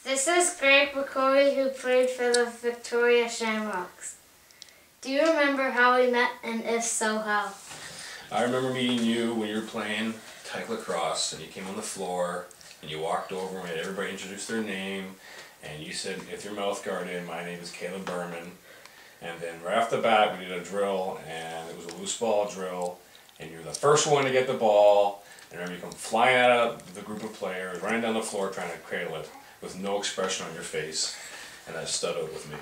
This is Greg McQuarrie, who played for the Victoria Shamrocks. Do you remember how we met, and if so, how? I remember meeting you when you were playing type lacrosse, and you came on the floor, and you walked over and made everybody introduce their name, and you said, "With your mouth guard in, my name is Caleb Berman." And then right off the bat, we did a drill, and it was a loose ball drill, and you were the first one to get the ball. And I remember you come flying out of the group of players, running down the floor trying to cradle it with no expression on your face, and that stood out with me.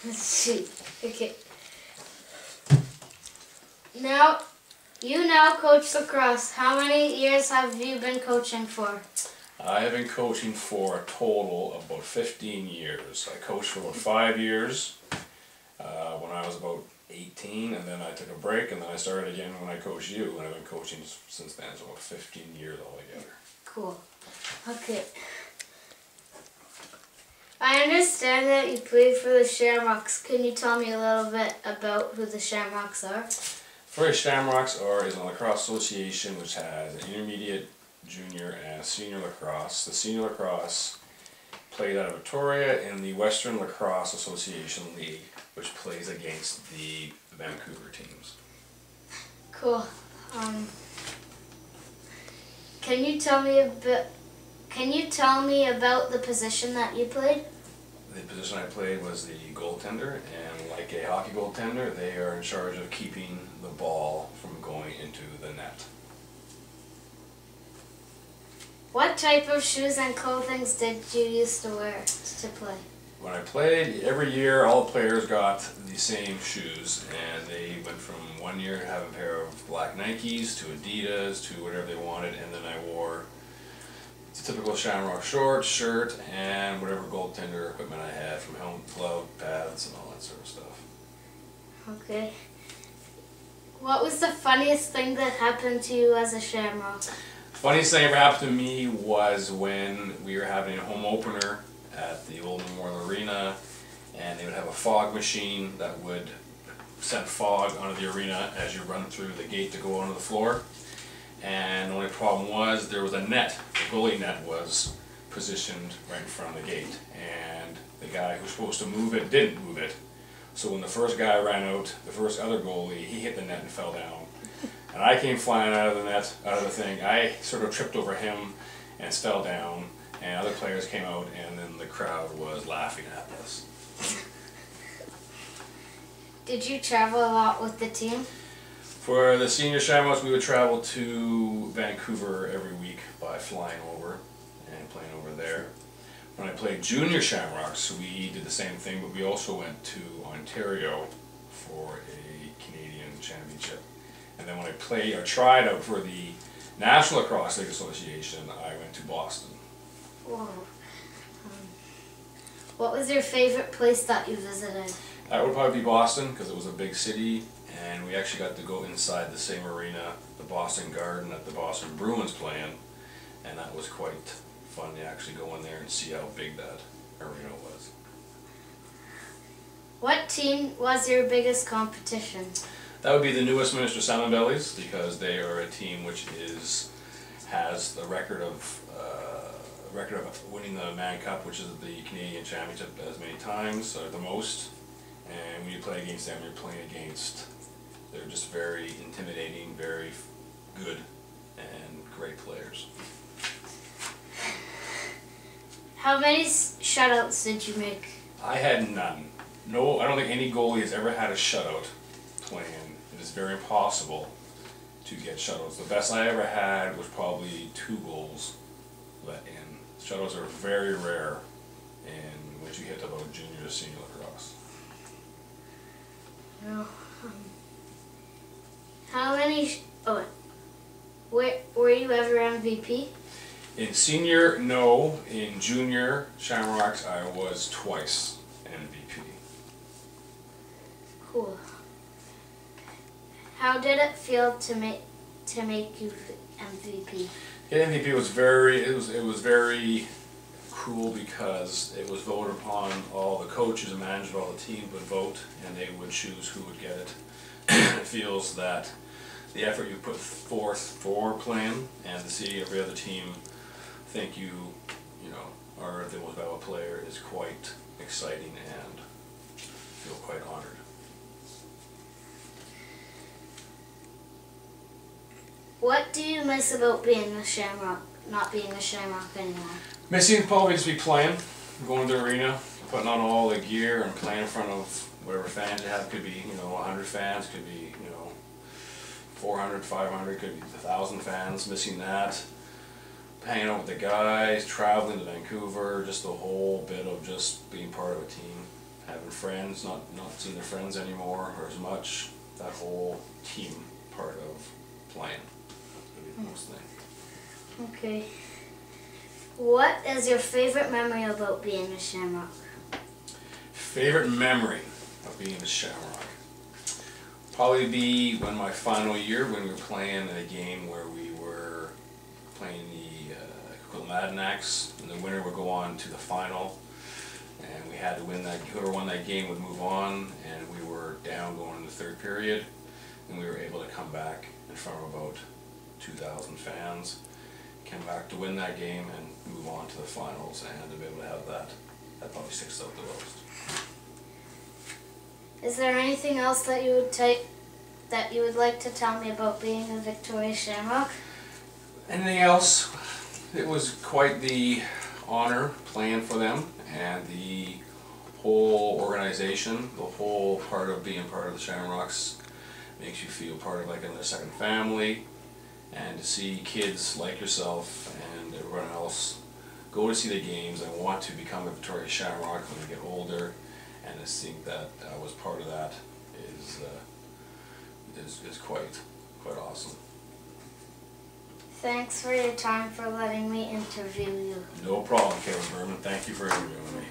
Let's see. Okay. Now, you now coach lacrosse. How many years have you been coaching for? I have been coaching for a total of about 15 years. I coached for about 5 years when I was about 18, and then I took a break, and then I started again when I coached you, and I've been coaching since then, so about 15 years altogether. Cool. Okay. I understand that you played for the Shamrocks. Can you tell me a little bit about who the Shamrocks are? Victoria Shamrocks is a lacrosse association which has an intermediate, junior, and senior lacrosse. The senior lacrosse played out of Victoria in the Western Lacrosse Association League, which plays against the Vancouver teams. Cool. Can you tell me about the position that you played? The position I played was the goaltender, and like a hockey goaltender, they are in charge of keeping the ball from going into the net. What type of shoes and clothing did you used to wear to play? When I played, every year all the players got the same shoes, and they went from one year to have a pair of black Nikes to Adidas to whatever they wanted, and then I wore the typical Shamrock shorts, shirt, and whatever goaltender equipment I had, from helmet, glove, pads, and all that sort of stuff. Okay. What was the funniest thing that happened to you as a Shamrock? Funniest thing ever happened to me was when we were having a home opener at the old Memorial Arena, and they would have a fog machine that would send fog onto the arena as you run through the gate to go onto the floor. And the only problem was there was a net. The goalie net was positioned right in front of the gate, and the guy who was supposed to move it didn't move it. So when the first guy ran out, the first other goalie, he hit the net and fell down. And I came flying out of the net, out of the thing. I sort of tripped over him and fell down, and other players came out, and then the crowd was laughing at us. Did you travel a lot with the team? For the senior Shamrocks, we would travel to Vancouver every week by flying over and playing over there. When I played junior Shamrocks, we did the same thing, but we also went to Ontario for a Canadian championship. And then when I tried out for the National Lacrosse League Association, I went to Boston. Whoa. What was your favorite place that you visited? That would probably be Boston, because it was a big city, and we actually got to go inside the same arena, the Boston Garden, that the Boston Bruins play in, and that was quite fun to actually go in there and see how big that arena was. What team was your biggest competition? That would be the New Westminster Salmon Bellies, because they are a team which has the record of winning the Mann Cup, which is the Canadian Championship, as many times, or the most. And when you play against them, they're just very intimidating, very good, and great players. How many shutouts did you make? I had none. No, I don't think any goalie has ever had a shutout playing. It is very impossible to get shutouts. The best I ever had was probably 2 goals let in. Shutouts are very rare in once you hit about junior to senior lacrosse. No. How many? Were you ever MVP? In senior, no. In junior Shamrocks, I was twice MVP. Cool. How did it feel to make you MVP? Yeah, MVP was very cool, because it was voted upon. All the coaches and managers of all the teams would vote, and they would choose who would get it. It feels that the effort you put forth for playing, and to see every other team think you or the most valuable player is quite exciting and feel quite honored. What do you miss about being a Shamrock, not being a Shamrock anymore? Missing probably just be playing, going to the arena, putting on all the gear and playing in front of whatever fans you have. Could be, 100 fans, could be, 400, 500, could be 1,000 fans. Missing that. Hanging out with the guys, traveling to Vancouver, just the whole bit of just being part of a team. Having friends, not seeing their friends anymore or as much. That whole team part of playing. Would be the most thing. Okay. What is your favorite memory about being a Shamrock? Favorite memory of being a Shamrock? Probably be when my final year, when we were playing a game where we were playing the Madanax, and the winner would go on to the final, and we had to win that. Whoever won that game would move on, and we were down going into the third period, and we were able to come back in front of about 2,000 fans, came back to win that game and move on to the finals, and to be able to have that probably sticks out the most. Is there anything else that you would like to tell me about being a Victoria Shamrock? Anything else? It was quite the honor playing for them, and the whole organization, the whole part of being part of the Shamrocks makes you feel part of like another second family, and to see kids like yourself and everyone else go to see the games and want to become a Victoria Shamrock when they get older, and to think that I was part of that is quite awesome. Thanks for your time, for letting me interview you. No problem, Caleb Berman. Thank you for interviewing me.